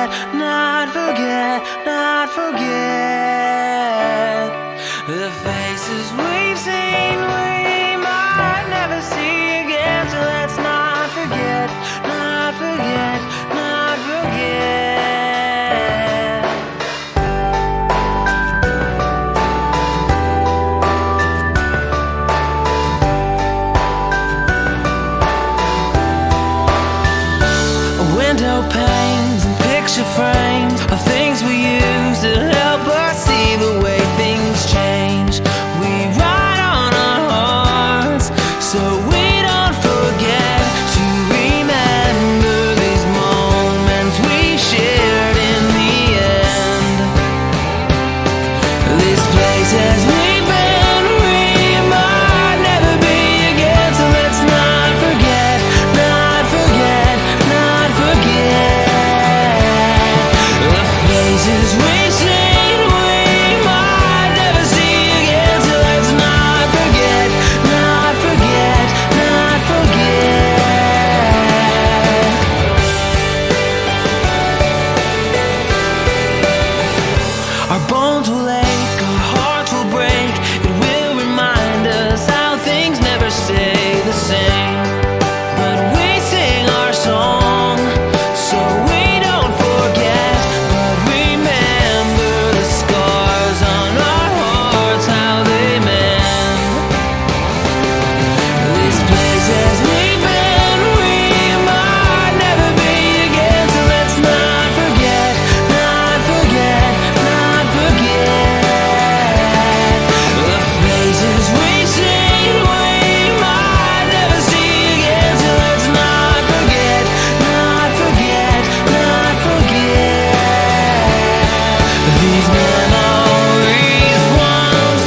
forget, not forget, not forget the faces we've seen, we might never see again. So let's not forget, not forget, not forget. Window panes and picture frames are things we use to help us see the way things change. We write on our hearts so we don't forget to remember these moments we shared in the end. These places we've been, we might never be again. So let's not forget, not forget, not forget the faces we've seen, we might never see again. So let's not forget, not forget, not forget. Our bones will ache, our hearts will break. It will remind us how things never stay the same. But we sing our song so we don't forget, but remember the scars on our hearts, how they mend. These places we've been, we might never be again. So let's not forget, not forget, not forget the faces we've seen, we might never see again. So let's not forget, not forget, not forget these memories once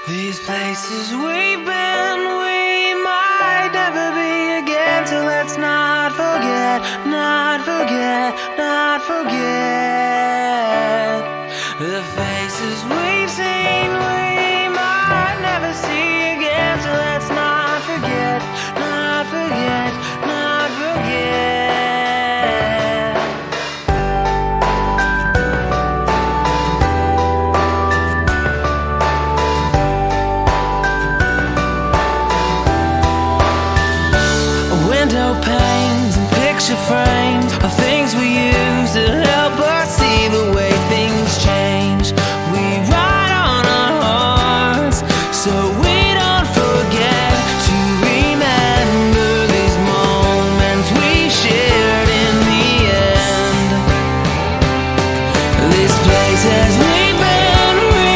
these places we've been, we might never be again. So let's not forget, not forget, not forget the faces we've seen, we might never see again. So let's not forget, not forget, not forget. Window panes and picture frames are things we use to help us see the way things change. We write on our hearts so we don't forget to remember these moments we shared in the end. These places we've been, we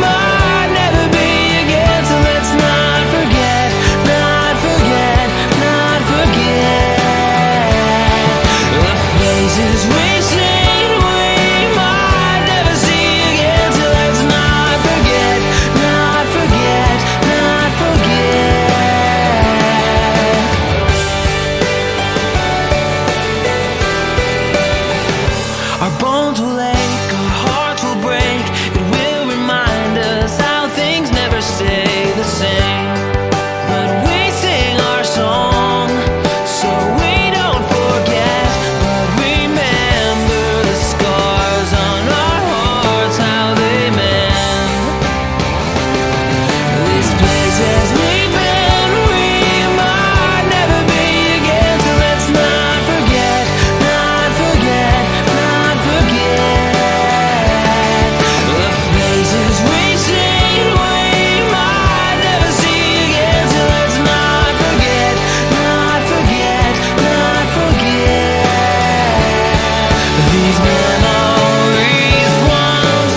might never be again. So let's not forget, not forget, not forget the faces we've seen, we might never see again. So let's not forget, not forget, not forget. Our bones will ache, our hearts will break. It will remind us how things never stay the same. But we sing our song so we don't forget, but remember the scars on our hearts, how they mend. These places we've been, we might never be again. So let's not forget, not forget, not forget the faces we've seen, we might never see again. So let's not forget, not forget, not forget these memories once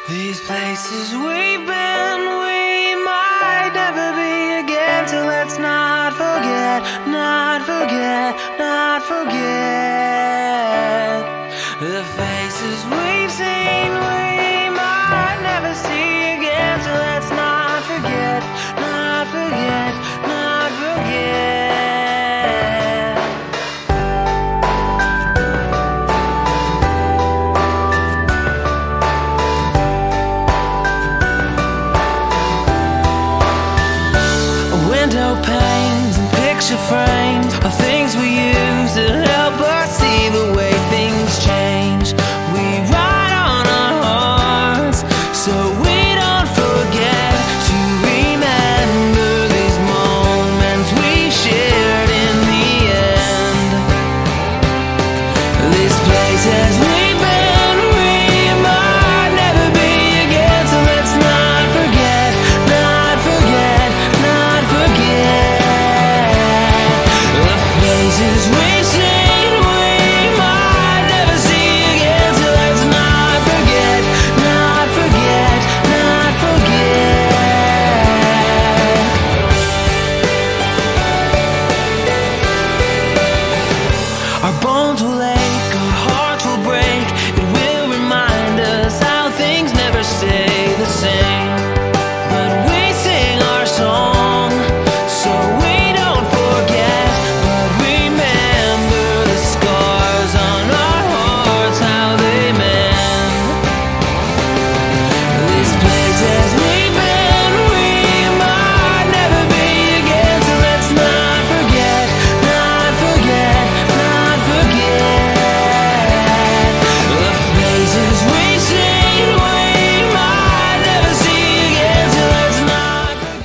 these places we've been, we might never be again. So let's not forget, not forget, not forget the faces we've seen, we might never see again. So let's not forget, not forget, not forget. Window panes and picture frames are things we use to help us see the way things change. We write on our hearts so we don't forget.